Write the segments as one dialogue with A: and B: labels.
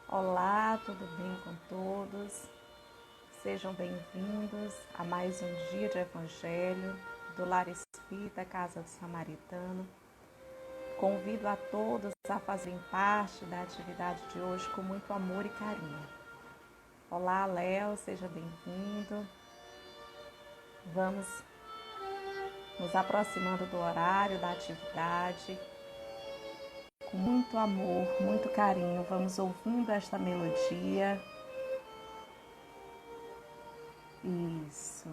A: Olá, tudo bem com todos? Sejam bem-vindos a mais um dia de Evangelho do Lar Espírita Casa do Samaritano. Convido a todos a fazerem parte da atividade de hoje com muito amor e carinho. Olá, Léo, seja bem-vindo. Vamos nos aproximando do horário da atividade. Com muito amor, muito carinho, vamos ouvindo esta melodia. Isso.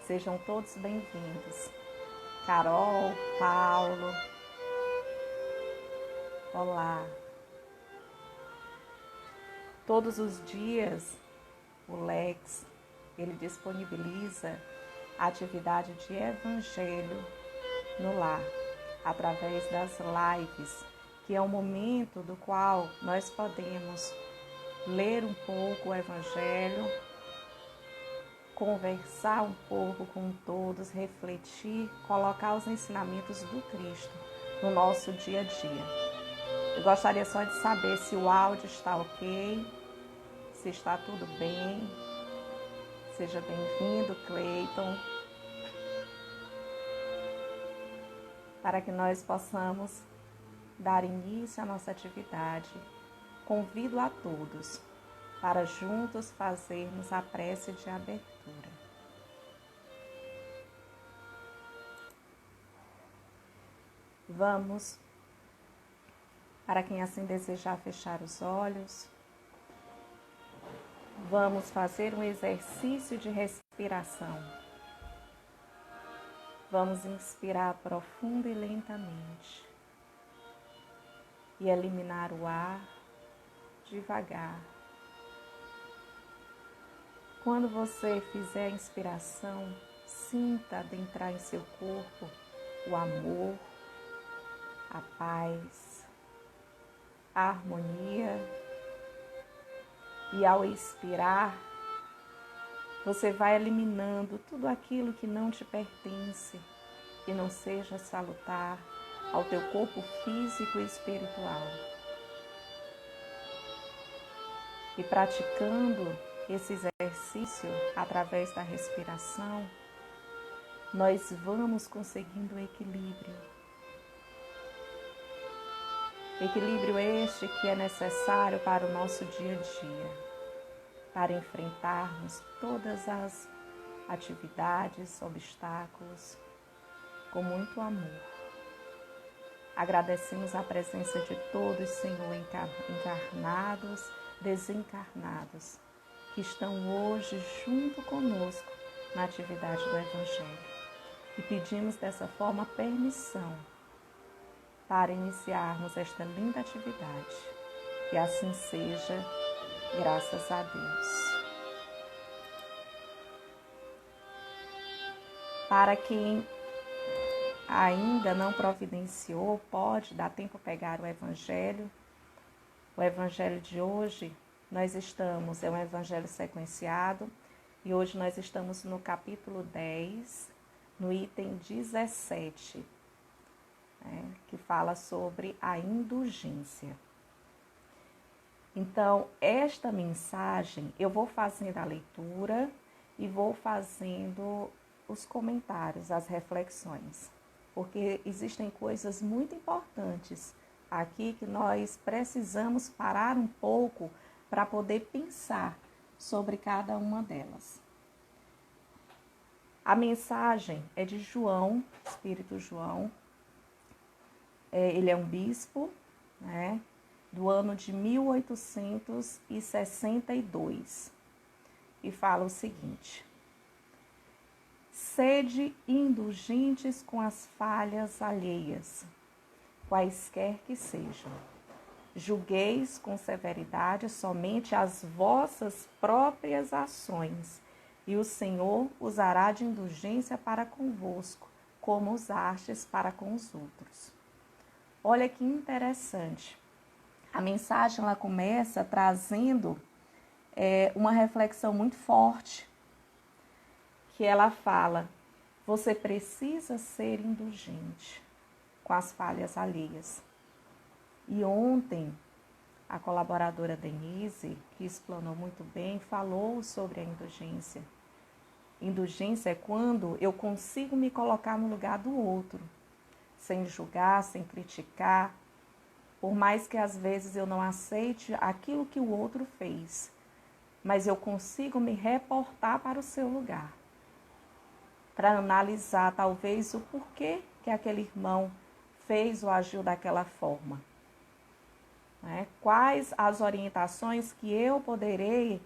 A: Sejam todos bem-vindos. Carol, Paulo. Olá. Todos os dias o Lex, ele disponibiliza a atividade de evangelho no lar, através das lives, que é um momento do qual nós podemos ler um pouco o evangelho, conversar um pouco com todos, refletir, colocar os ensinamentos do Cristo no nosso dia a dia. Eu gostaria só de saber se o áudio está ok, se está tudo bem. Seja bem-vindo, Cleiton, para que nós possamos dar início à nossa atividade. Convido a todos para juntos fazermos a prece de abertura. Vamos, para quem assim desejar, fechar os olhos. Vamos fazer um exercício de respiração. Vamos inspirar profundo e lentamente e eliminar o ar devagar. Quando você fizer a inspiração, sinta adentrar em seu corpo o amor, a paz, a harmonia. E ao expirar, você vai eliminando tudo aquilo que não te pertence, que não seja salutar ao teu corpo físico e espiritual. E praticando esse exercício através da respiração, nós vamos conseguindo equilíbrio. Equilíbrio este que é necessário para o nosso dia a dia, para enfrentarmos todas as atividades, obstáculos, com muito amor. Agradecemos a presença de todos, Senhor, encarnados, desencarnados, que estão hoje junto conosco na atividade do Evangelho. E pedimos dessa forma permissão para iniciarmos esta linda atividade. Que assim seja, graças a Deus. Para quem ainda não providenciou, pode dar tempo pegar o Evangelho. O Evangelho de hoje, é um Evangelho sequenciado, e hoje nós estamos no capítulo 10, no item 17, que fala sobre a indulgência. Então, esta mensagem, eu vou fazendo a leitura e vou fazendo os comentários, as reflexões, porque existem coisas muito importantes aqui que nós precisamos parar um pouco para poder pensar sobre cada uma delas. A mensagem é de João, Espírito João. Ele é um bispo, do ano de 1862, e fala o seguinte: sede indulgentes com as falhas alheias, quaisquer que sejam. Julgueis com severidade somente as vossas próprias ações, e o Senhor usará de indulgência para convosco, como usastes para com os outros. Olha que interessante. A mensagem ela começa trazendo uma reflexão muito forte, que ela fala: você precisa ser indulgente com as falhas alheias. E ontem a colaboradora Denise, que explanou muito bem, falou sobre a indulgência. Indulgência é quando eu consigo me colocar no lugar do outro, sem julgar, sem criticar, por mais que às vezes eu não aceite aquilo que o outro fez, mas eu consigo me reportar para o seu lugar, para analisar talvez o porquê que aquele irmão fez ou agiu daquela forma. Quais as orientações que eu poderei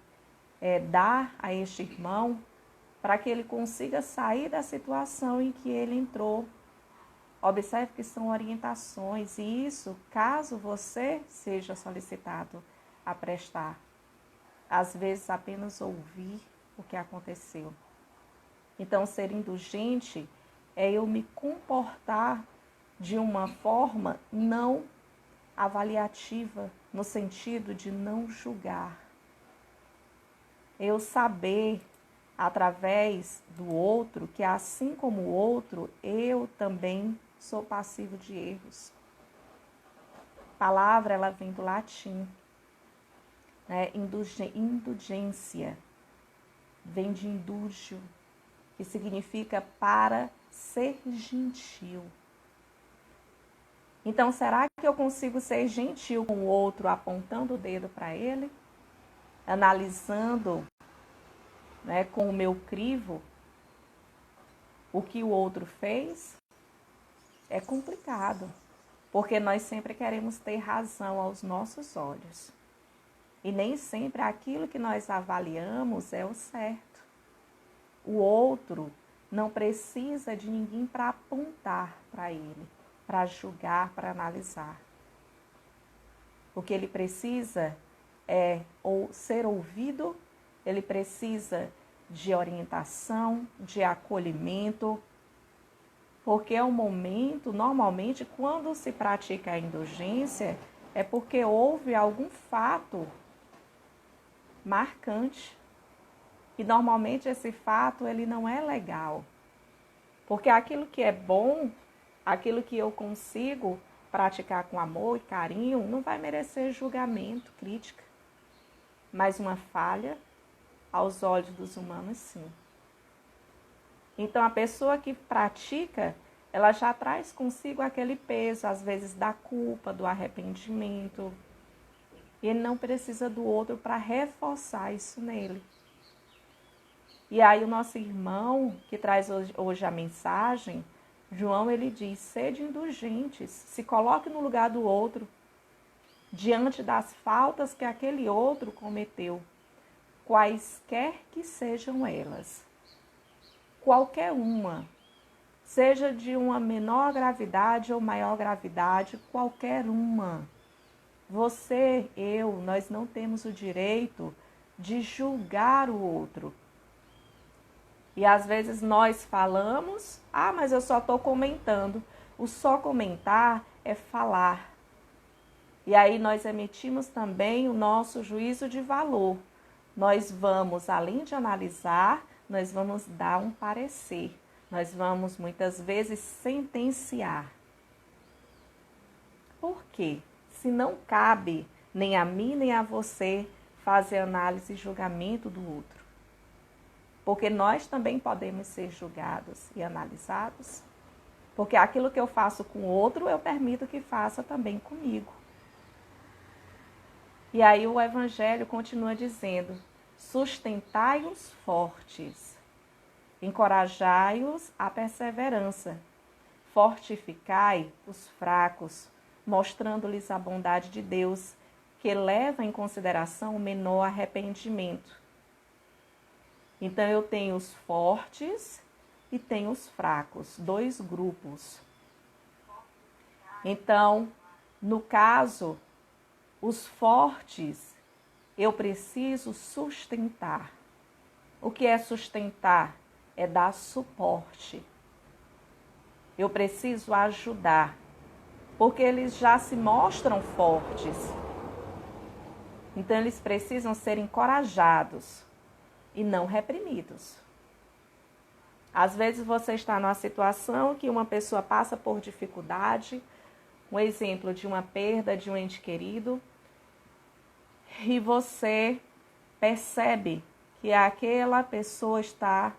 A: dar a este irmão para que ele consiga sair da situação em que ele entrou. Observe que são orientações, e isso caso você seja solicitado a prestar. Às vezes apenas ouvir o que aconteceu. Então, ser indulgente é eu me comportar de uma forma não avaliativa, no sentido de não julgar. Eu saber, através do outro, que assim como o outro, eu também sou passivo de erros. A palavra, ela vem do latim, né? Indulgência, vem de indúgio, que significa para ser gentil. Então, será que eu consigo ser gentil com o outro, apontando o dedo para ele? Analisando, né, com o meu crivo o que o outro fez? É complicado, porque nós sempre queremos ter razão aos nossos olhos. E nem sempre aquilo que nós avaliamos é o certo. O outro não precisa de ninguém para apontar para ele, para julgar, para analisar. O que ele precisa é ou ser ouvido, ele precisa de orientação, de acolhimento, porque é um momento, normalmente, quando se pratica a indulgência, é porque houve algum fato marcante. E normalmente esse fato ele não é legal. Porque aquilo que é bom, aquilo que eu consigo praticar com amor e carinho, não vai merecer julgamento, crítica. Mas uma falha, aos olhos dos humanos, sim. Então, a pessoa que pratica, ela já traz consigo aquele peso, às vezes, da culpa, do arrependimento. E ele não precisa do outro para reforçar isso nele. E aí, o nosso irmão, que traz hoje a mensagem, João, ele diz, sede indulgentes, se coloque no lugar do outro, diante das faltas que aquele outro cometeu, quaisquer que sejam elas. Qualquer uma, seja de uma menor gravidade ou maior gravidade, qualquer uma. Você, eu, nós não temos o direito de julgar o outro. E às vezes nós falamos, mas eu só estou comentando. O só comentar é falar. E aí nós emitimos também o nosso juízo de valor. Nós vamos, além de analisar, nós vamos dar um parecer. Nós vamos, muitas vezes, sentenciar. Por quê? Se não cabe nem a mim nem a você fazer análise e julgamento do outro. Porque nós também podemos ser julgados e analisados. Porque aquilo que eu faço com o outro, eu permito que faça também comigo. E aí o Evangelho continua dizendo, sustentai os fortes, encorajai-os à perseverança, fortificai os fracos, mostrando-lhes a bondade de Deus, que leva em consideração o menor arrependimento. Então, eu tenho os fortes e tenho os fracos, dois grupos. Então, no caso, os fortes, eu preciso sustentar. O que é sustentar? É dar suporte. Eu preciso ajudar, porque eles já se mostram fortes. Então, eles precisam ser encorajados e não reprimidos. Às vezes você está numa situação que uma pessoa passa por dificuldade, um exemplo de uma perda de um ente querido, e você percebe que aquela pessoa está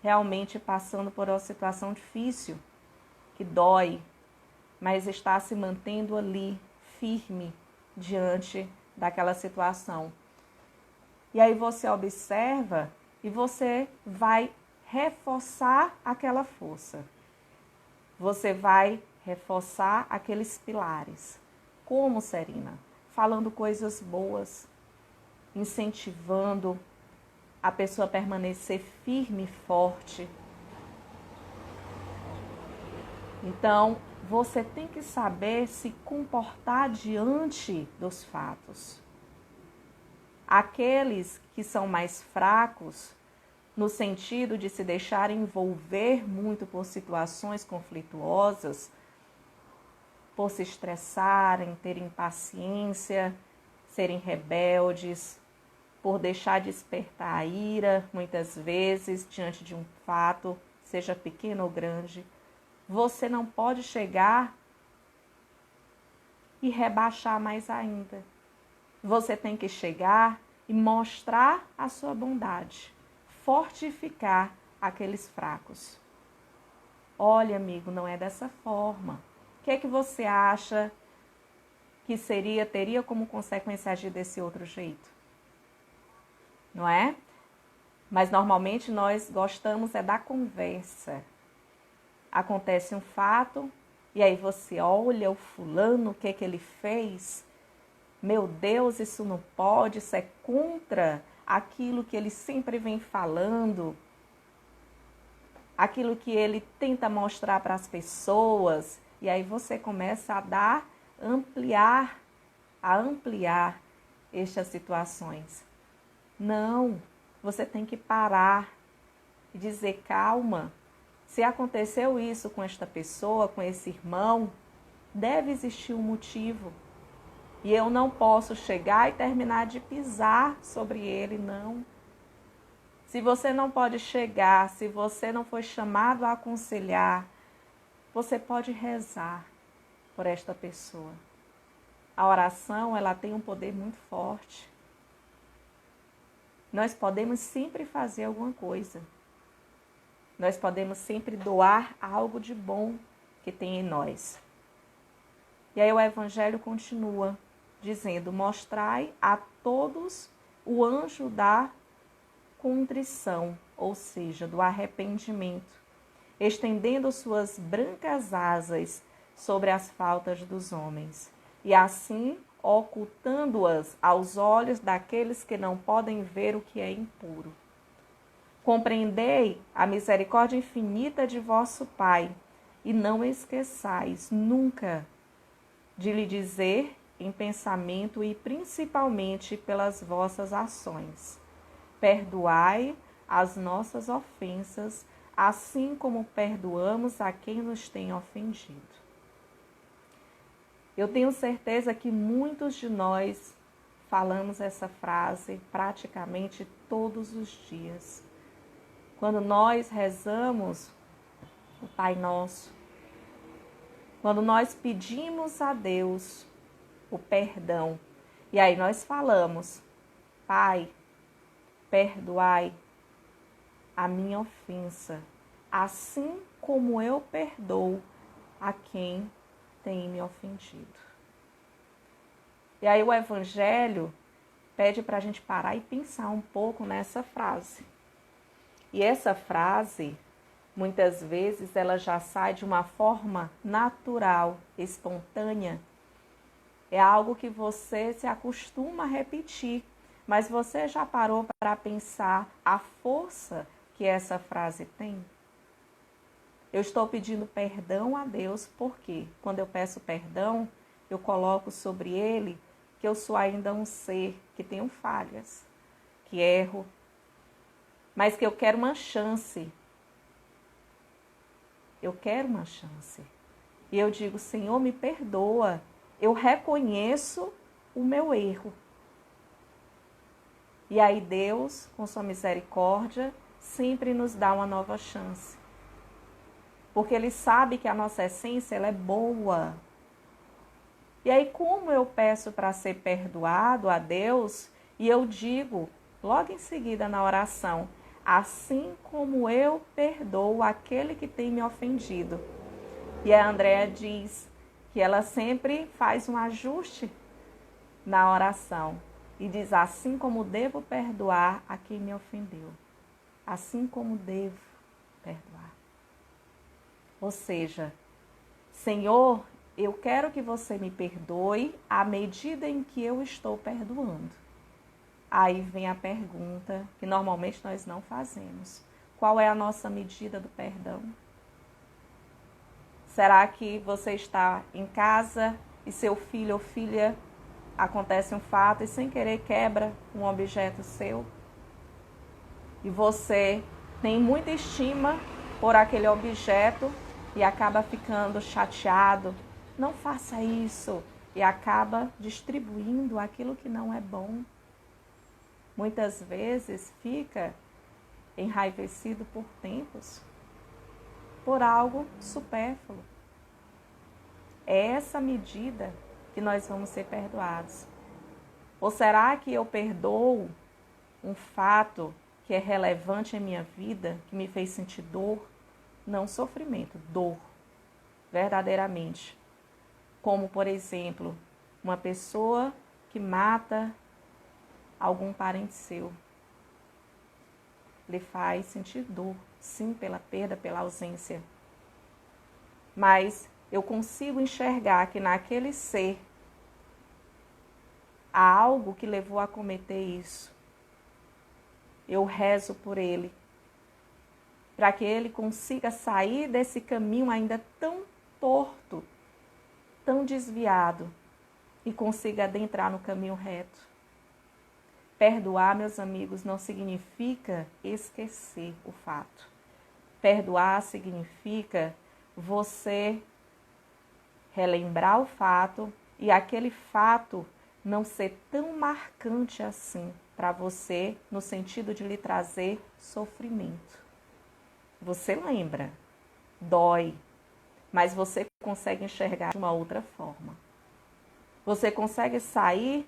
A: realmente passando por uma situação difícil, que dói, mas está se mantendo ali, firme, diante daquela situação. E aí você observa e você vai reforçar aquela força. Você vai reforçar aqueles pilares. Como, Serina? Falando coisas boas, incentivando a pessoa a permanecer firme e forte. Então, você tem que saber se comportar diante dos fatos. Aqueles que são mais fracos, no sentido de se deixar envolver muito por situações conflituosas, por se estressarem, terem impaciência, serem rebeldes, por deixar despertar a ira, muitas vezes, diante de um fato, seja pequeno ou grande, você não pode chegar e rebaixar mais ainda. Você tem que chegar e mostrar a sua bondade, fortificar aqueles fracos. Olha, amigo, não é dessa forma. O que é que você acha que teria como consequência agir desse outro jeito? Não é? Mas normalmente nós gostamos é da conversa. Acontece um fato e aí você olha o fulano, o que é que ele fez? Meu Deus, isso não pode, isso é contra aquilo que ele sempre vem falando, aquilo que ele tenta mostrar para as pessoas. E aí você começa a ampliar estas situações. Não, você tem que parar e dizer, calma, se aconteceu isso com esta pessoa, com esse irmão, deve existir um motivo. E eu não posso chegar e terminar de pisar sobre ele, não. Se você não pode chegar, se você não foi chamado a aconselhar, você pode rezar por esta pessoa. A oração, ela tem um poder muito forte. Nós podemos sempre fazer alguma coisa. Nós podemos sempre doar algo de bom que tem em nós. E aí o Evangelho continua dizendo, mostrai a todos o anjo da contrição, ou seja, do arrependimento, estendendo suas brancas asas sobre as faltas dos homens, e assim ocultando-as aos olhos daqueles que não podem ver o que é impuro. Compreendei a misericórdia infinita de vosso Pai, e não esqueçais nunca de lhe dizer em pensamento e principalmente pelas vossas ações. Perdoai as nossas ofensas, assim como perdoamos a quem nos tem ofendido. Eu tenho certeza que muitos de nós falamos essa frase praticamente todos os dias. Quando nós rezamos o Pai Nosso, quando nós pedimos a Deus o perdão, e aí nós falamos, Pai, perdoai a minha ofensa, assim como eu perdoo a quem tem me ofendido. E aí o Evangelho pede para a gente parar e pensar um pouco nessa frase. E essa frase, muitas vezes, ela já sai de uma forma natural, espontânea. É algo que você se acostuma a repetir, mas você já parou para pensar a força que essa frase tem? Eu estou pedindo perdão a Deus porque, quando eu peço perdão, eu coloco sobre Ele que eu sou ainda um ser que tenho falhas, que erro, mas que eu quero uma chance. Eu quero uma chance. E eu digo, Senhor, me perdoa. Eu reconheço o meu erro. E aí Deus, com sua misericórdia, sempre nos dá uma nova chance. Porque Ele sabe que a nossa essência ela é boa. E aí, como eu peço para ser perdoado a Deus, e eu digo, logo em seguida na oração, assim como eu perdoo aquele que tem me ofendido. E a Andréa diz que ela sempre faz um ajuste na oração e diz, assim como devo perdoar a quem me ofendeu, assim como devo perdoar. Ou seja, Senhor, eu quero que você me perdoe à medida em que eu estou perdoando. Aí vem a pergunta que normalmente nós não fazemos. Qual é a nossa medida do perdão? Será que você está em casa e seu filho ou filha acontece um fato e sem querer quebra um objeto seu? E você tem muita estima por aquele objeto e acaba ficando chateado. Não faça isso. E acaba distribuindo aquilo que não é bom. Muitas vezes fica enraivecido por tempos, por algo supérfluo. É essa medida que nós vamos ser perdoados. Ou será que eu perdoo um fato que é relevante em minha vida, que me fez sentir dor? Não sofrimento, dor, verdadeiramente. Como, por exemplo, uma pessoa que mata algum parente seu. Lhe faz sentir dor, sim, pela perda, pela ausência. Mas eu consigo enxergar que naquele ser há algo que levou a cometer isso. Eu rezo por ele, para que ele consiga sair desse caminho ainda tão torto, tão desviado, e consiga adentrar no caminho reto. Perdoar, meus amigos, não significa esquecer o fato. Perdoar significa você relembrar o fato e aquele fato não ser tão marcante assim para você, no sentido de lhe trazer sofrimento. Você lembra, dói, mas você consegue enxergar de uma outra forma. Você consegue sair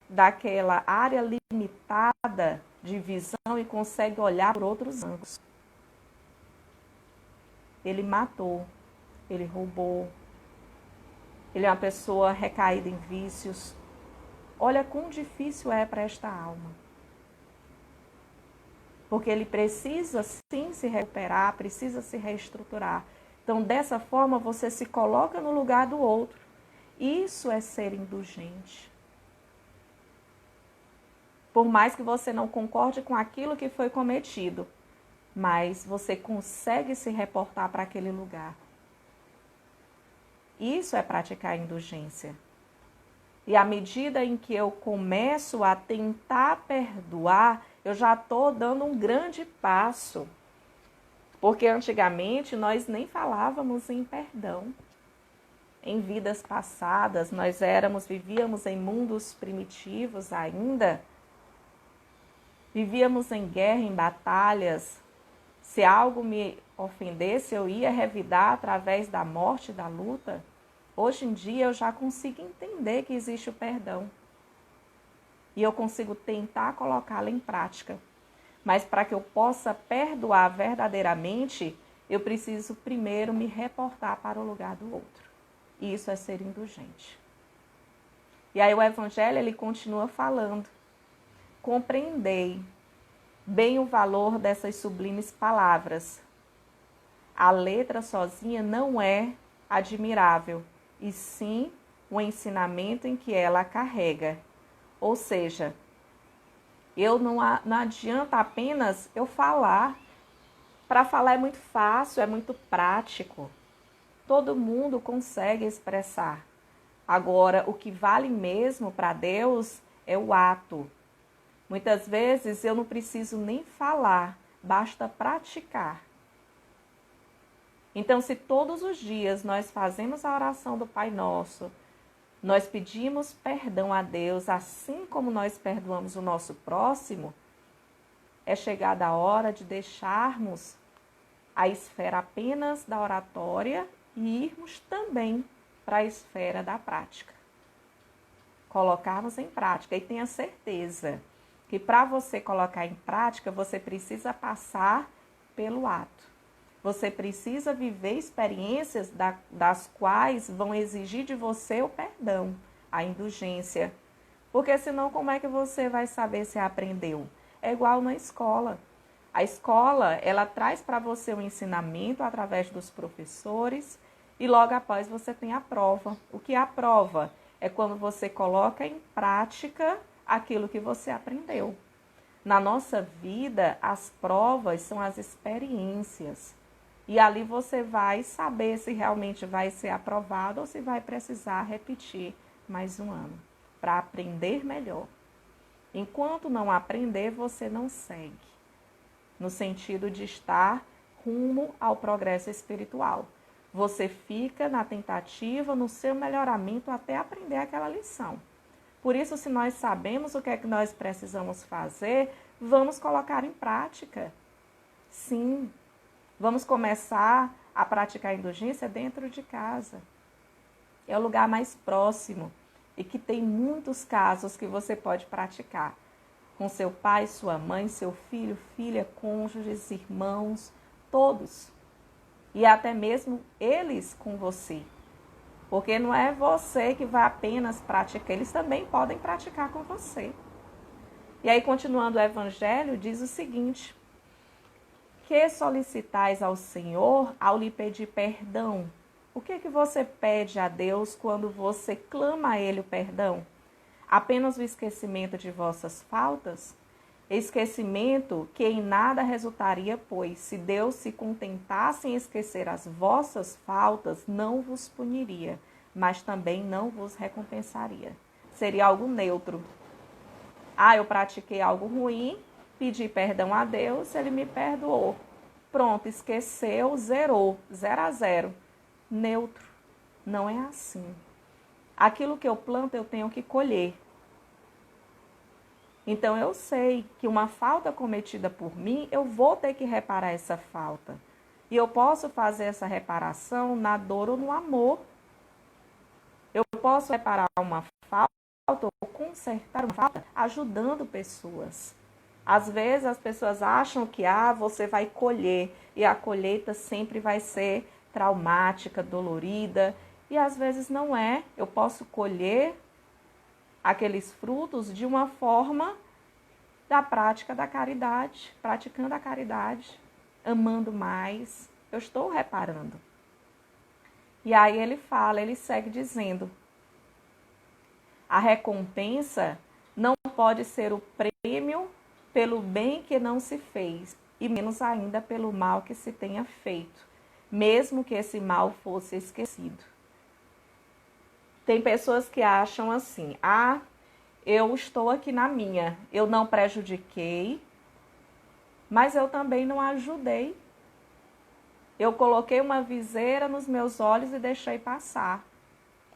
A: daquela área limitada de visão e consegue olhar por outros ângulos. Ele matou, ele roubou, ele é uma pessoa recaída em vícios. Olha quão difícil é para esta alma. Porque ele precisa sim se recuperar, precisa se reestruturar. Então, dessa forma, você se coloca no lugar do outro. Isso é ser indulgente. Por mais que você não concorde com aquilo que foi cometido, mas você consegue se reportar para aquele lugar. Isso é praticar indulgência. E à medida em que eu começo a tentar perdoar, eu já estou dando um grande passo. Porque antigamente nós nem falávamos em perdão. Em vidas passadas, nós vivíamos em mundos primitivos ainda. Vivíamos em guerra, em batalhas. Se algo me ofendesse, eu ia revidar através da morte, da luta. Hoje em dia eu já consigo entender que existe o perdão. E eu consigo tentar colocá-lo em prática. Mas para que eu possa perdoar verdadeiramente, eu preciso primeiro me reportar para o lugar do outro. E isso é ser indulgente. E aí o Evangelho ele continua falando. Compreendei bem o valor dessas sublimes palavras. A letra sozinha não é admirável, e sim o ensinamento em que ela carrega. Ou seja, não adianta apenas eu falar. Para falar é muito fácil, é muito prático. Todo mundo consegue expressar. Agora, o que vale mesmo para Deus é o ato. Muitas vezes eu não preciso nem falar, basta praticar. Então, se todos os dias nós fazemos a oração do Pai Nosso, nós pedimos perdão a Deus, assim como nós perdoamos o nosso próximo, é chegada a hora de deixarmos a esfera apenas da oratória e irmos também para a esfera da prática. colocarmos em prática. E tenha certeza que para você colocar em prática, você precisa passar pelo ato. Você precisa viver experiências das quais vão exigir de você o perdão, a indulgência. Porque senão como é que você vai saber se aprendeu? É igual na escola. A escola, ela traz para você o ensinamento através dos professores e logo após você tem a prova. O que é a prova? É quando você coloca em prática aquilo que você aprendeu. Na nossa vida, as provas são as experiências. E ali você vai saber se realmente vai ser aprovado ou se vai precisar repetir mais um ano para aprender melhor. Enquanto não aprender, você não segue, no sentido de estar rumo ao progresso espiritual. Você fica na tentativa, no seu melhoramento até aprender aquela lição. Por isso, se nós sabemos o que é que nós precisamos fazer, vamos colocar em prática. Sim, vamos começar a praticar a indulgência dentro de casa. É o lugar mais próximo e que tem muitos casos que você pode praticar. Com seu pai, sua mãe, seu filho, filha, cônjuges, irmãos, todos. E até mesmo eles com você. Porque não é você que vai apenas praticar, eles também podem praticar com você. E aí, continuando o Evangelho, diz o seguinte: que solicitais ao Senhor ao lhe pedir perdão? O que você pede a Deus quando você clama a Ele o perdão? Apenas o esquecimento de vossas faltas? Esquecimento que em nada resultaria, pois, se Deus se contentasse em esquecer as vossas faltas, não vos puniria, mas também não vos recompensaria. Seria algo neutro. Eu pratiquei algo ruim, pedi perdão a Deus, Ele me perdoou. Pronto, esqueceu, zerou, 0 a 0. Neutro. Não é assim. Aquilo que eu planto, eu tenho que colher. Então, eu sei que uma falta cometida por mim, eu vou ter que reparar essa falta. E eu posso fazer essa reparação na dor ou no amor. Eu posso reparar uma falta ou consertar uma falta ajudando pessoas. Às vezes, as pessoas acham que você vai colher. E a colheita sempre vai ser traumática, dolorida. E às vezes não é. Eu posso colher aqueles frutos de uma forma da prática da caridade, praticando a caridade, amando mais. Eu estou reparando. E aí ele segue dizendo: a recompensa não pode ser o prêmio pelo bem que não se fez, e menos ainda pelo mal que se tenha feito, mesmo que esse mal fosse esquecido. Tem pessoas que acham assim: eu estou aqui na minha, eu não prejudiquei, mas eu também não ajudei. Eu coloquei uma viseira nos meus olhos e deixei passar.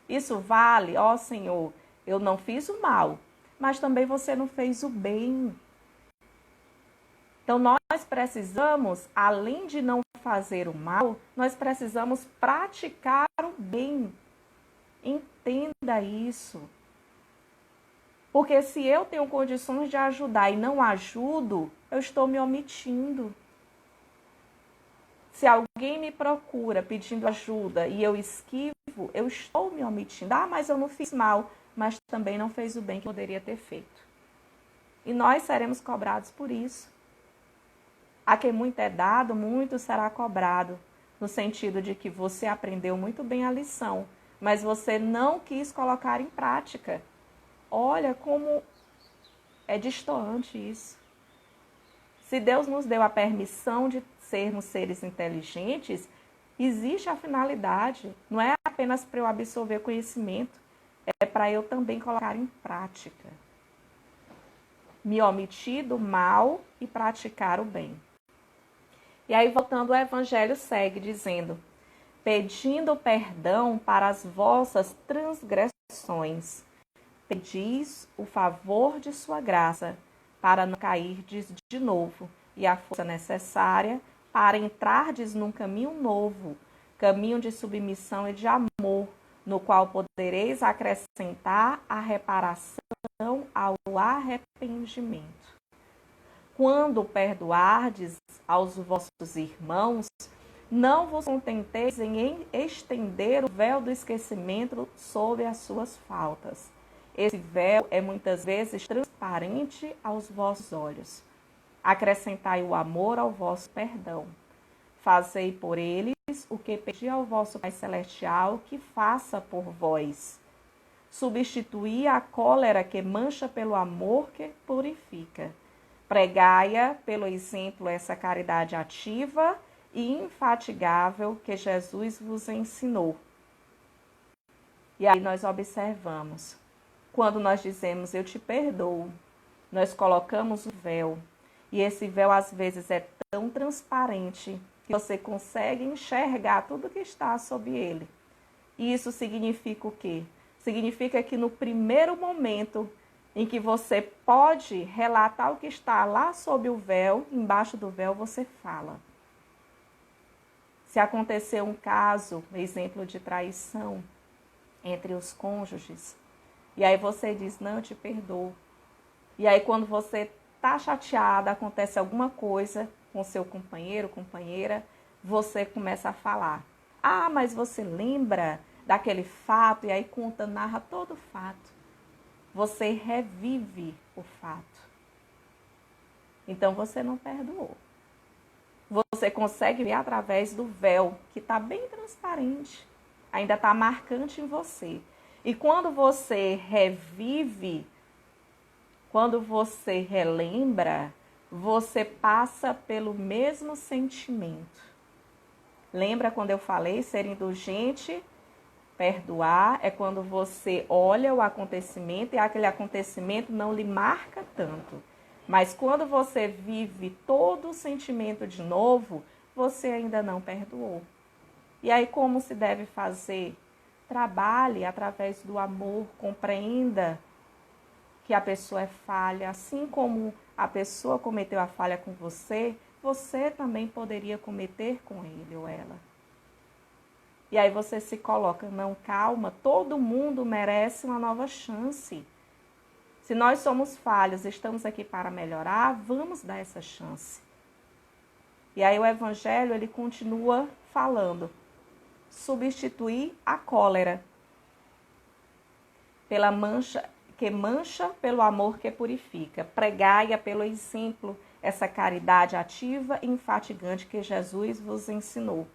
A: Isso vale? Senhor, eu não fiz o mal, mas também você não fez o bem. Então, nós precisamos, além de não fazer o mal, nós precisamos praticar o bem. Entenda isso. Porque se eu tenho condições de ajudar e não ajudo, eu estou me omitindo. Se alguém me procura pedindo ajuda e eu esquivo, eu estou me omitindo. Mas eu não fiz mal, mas também não fez o bem que poderia ter feito. E nós seremos cobrados por isso. A quem muito é dado, muito será cobrado. No sentido de que você aprendeu muito bem a lição, mas você não quis colocar em prática. Olha como é distoante isso. Se Deus nos deu a permissão de sermos seres inteligentes, existe a finalidade. Não é apenas para eu absorver conhecimento, é para eu também colocar em prática. Me omitir do mal e praticar o bem. E aí, voltando, o Evangelho segue dizendo: pedindo perdão para as vossas transgressões, pedis o favor de sua graça, para não cairdes de novo, e a força necessária para entrardes num caminho novo, caminho de submissão e de amor, no qual podereis acrescentar a reparação ao arrependimento. Quando perdoardes aos vossos irmãos, não vos contenteis em estender o véu do esquecimento sobre as suas faltas. Esse véu é muitas vezes transparente aos vossos olhos. Acrescentai o amor ao vosso perdão. Fazei por eles o que pedi ao vosso Pai Celestial que faça por vós. Substituí a cólera que mancha pelo amor que purifica. Pregai-a pelo exemplo essa caridade ativa e infatigável que Jesus vos ensinou. E aí nós observamos, quando nós dizemos eu te perdoo, nós colocamos o véu, e esse véu às vezes é tão transparente que você consegue enxergar tudo que está sob ele. E isso significa o quê? Significa que no primeiro momento em que você pode relatar o que está lá sob o véu, embaixo do véu você fala. Se acontecer um caso, exemplo de traição entre os cônjuges, e aí você diz, não, eu te perdoo. E aí quando você está chateada, acontece alguma coisa com seu companheiro, companheira, você começa a falar. Ah, mas você lembra daquele fato? E aí conta, narra todo o fato. Você revive o fato. Então você não perdoou. Você consegue ver através do véu, que está bem transparente. Ainda está marcante em você. E quando você revive, quando você relembra, você passa pelo mesmo sentimento. Lembra quando eu falei ser indulgente? Perdoar é quando você olha o acontecimento e aquele acontecimento não lhe marca tanto. Mas quando você vive todo o sentimento de novo, você ainda não perdoou. E aí como se deve fazer? Trabalhe através do amor, compreenda que a pessoa é falha, assim como a pessoa cometeu a falha com você, você também poderia cometer com ele ou ela. E aí você se coloca, não, calma, todo mundo merece uma nova chance. Se nós somos falhos, estamos aqui para melhorar, vamos dar essa chance. E aí o Evangelho, ele continua falando, substituir a cólera pela mancha que mancha pelo amor que purifica. Pregai-a pelo exemplo, essa caridade ativa e infatigante que Jesus vos ensinou.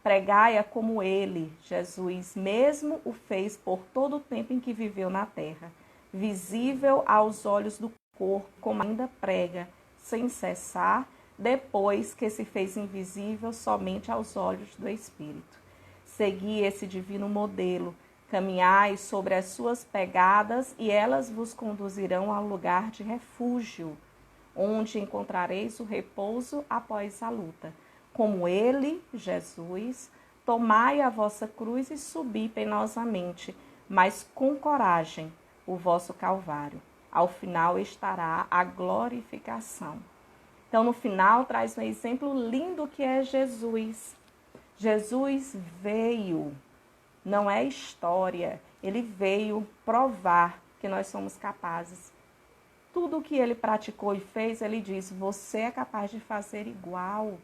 A: Pregai-a como ele, Jesus, mesmo o fez por todo o tempo em que viveu na terra, visível aos olhos do corpo, como ainda prega, sem cessar, depois que se fez invisível somente aos olhos do Espírito. Segui esse divino modelo, caminhai sobre as suas pegadas e elas vos conduzirão ao lugar de refúgio, onde encontrareis o repouso após a luta. Como ele, Jesus, tomai a vossa cruz e subi penosamente, mas com coragem, o vosso Calvário. Ao final estará a glorificação. Então, no final, traz um exemplo lindo que é Jesus. Jesus veio, não é história, ele veio provar que nós somos capazes. Tudo o que ele praticou e fez, ele diz, você é capaz de fazer igual.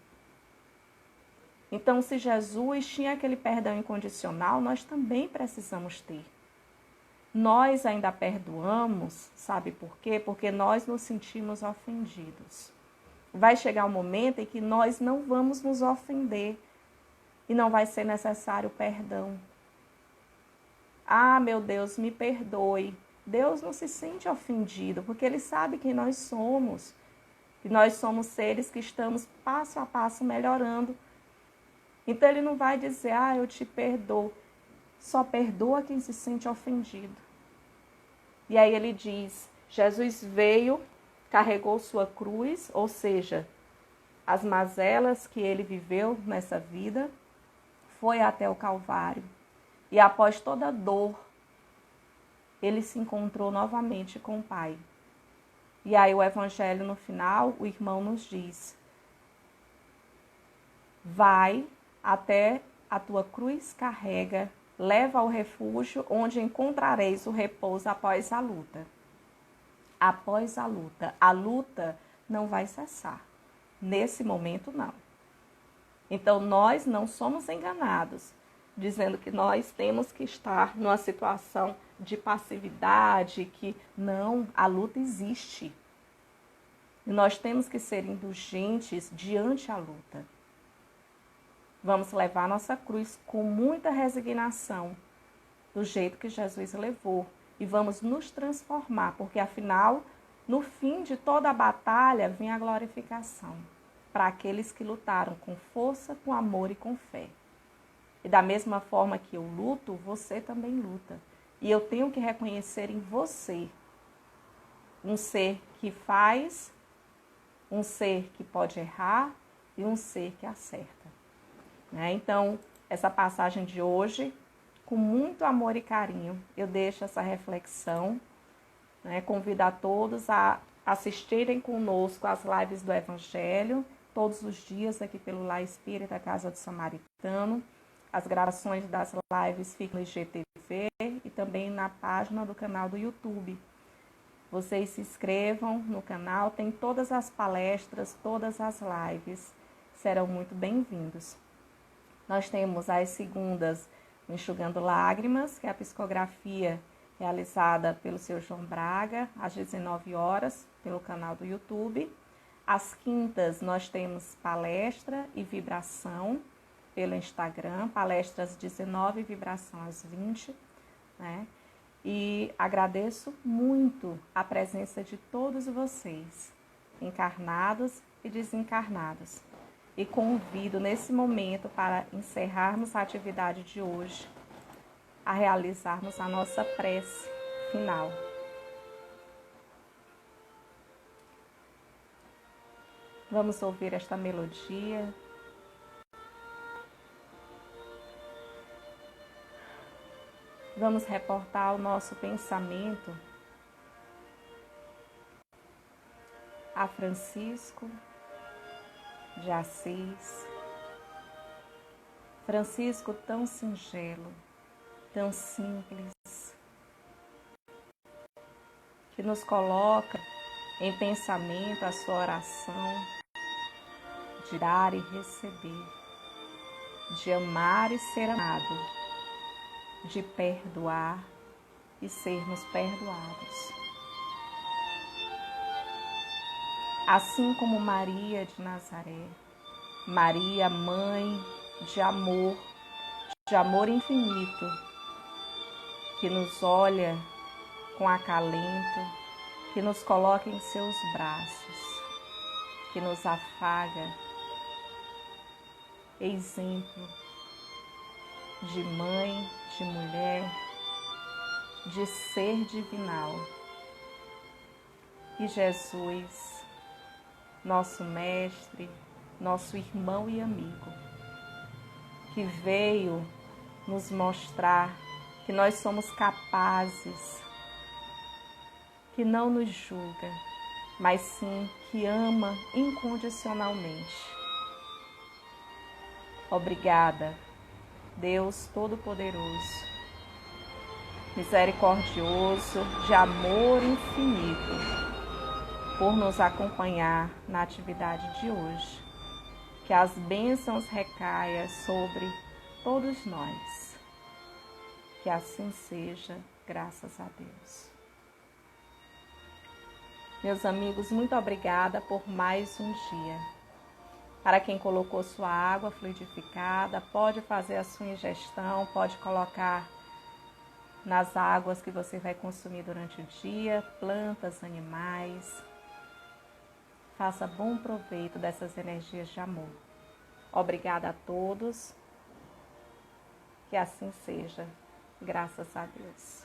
A: Então, se Jesus tinha aquele perdão incondicional, nós também precisamos ter. Nós ainda perdoamos, sabe por quê? Porque nós nos sentimos ofendidos. Vai chegar um momento em que nós não vamos nos ofender e não vai ser necessário perdão. Ah, meu Deus, me perdoe. Deus não se sente ofendido, porque Ele sabe quem nós somos. E nós somos seres que estamos passo a passo melhorando. Então Ele não vai dizer, ah, eu te perdoo. Só perdoa quem se sente ofendido. E aí Ele diz, Jesus veio, carregou sua cruz, ou seja, as mazelas que Ele viveu nessa vida, foi até o Calvário. E após toda a dor, ele se encontrou novamente com o Pai. E aí o Evangelho no final, o irmão nos diz, vai até a tua cruz carrega leva ao refúgio, onde encontrareis o repouso após a luta. Após a luta não vai cessar. Nesse momento, não. Então, nós não somos enganados, dizendo que nós temos que estar numa situação de passividade, que não, a luta existe. E nós temos que ser indulgentes diante da luta. Vamos levar nossa cruz com muita resignação, do jeito que Jesus levou. E vamos nos transformar, porque afinal, no fim de toda a batalha, vem a glorificação. Para aqueles que lutaram com força, com amor e com fé. E da mesma forma que eu luto, você também luta. E eu tenho que reconhecer em você um ser que faz, um ser que pode errar e um ser que acerta. Então, essa passagem de hoje, com muito amor e carinho, eu deixo essa reflexão. Convido a todos a assistirem conosco as lives do Evangelho, todos os dias aqui pelo Lar Espírita Casa do Samaritano. As gravações das lives ficam no IGTV e também na página do canal do YouTube. Vocês se inscrevam no canal, tem todas as palestras, todas as lives, serão muito bem-vindos. Nós temos às segundas o Enxugando Lágrimas, que é a psicografia realizada pelo seu João Braga, às 19 horas, pelo canal do YouTube. Às quintas, nós temos palestra e vibração pelo Instagram, palestras às 19 e vibração às 20, E agradeço muito a presença de todos vocês, encarnados e desencarnados. E convido nesse momento para encerrarmos a atividade de hoje, a realizarmos a nossa prece final. Vamos ouvir esta melodia. Vamos reportar o nosso pensamento a Francisco de Assis. Francisco tão singelo, tão simples, que nos coloca em pensamento a sua oração de dar e receber, de amar e ser amado, de perdoar e sermos perdoados. Assim como Maria de Nazaré, Maria, mãe de amor infinito, que nos olha com acalento, que nos coloca em seus braços, que nos afaga, exemplo de mãe, de mulher, de ser divinal. E Jesus, nosso mestre, nosso irmão e amigo, que veio nos mostrar que nós somos capazes, que não nos julga, mas sim que ama incondicionalmente. Obrigada, Deus Todo-Poderoso, misericordioso, de amor infinito, por nos acompanhar na atividade de hoje. Que as bênçãos recaiam sobre todos nós. Que assim seja, graças a Deus. Meus amigos, muito obrigada por mais um dia. Para quem colocou sua água fluidificada, pode fazer a sua ingestão, pode colocar nas águas que você vai consumir durante o dia, plantas, animais. Faça bom proveito dessas energias de amor. Obrigada a todos. Que assim seja, graças a Deus.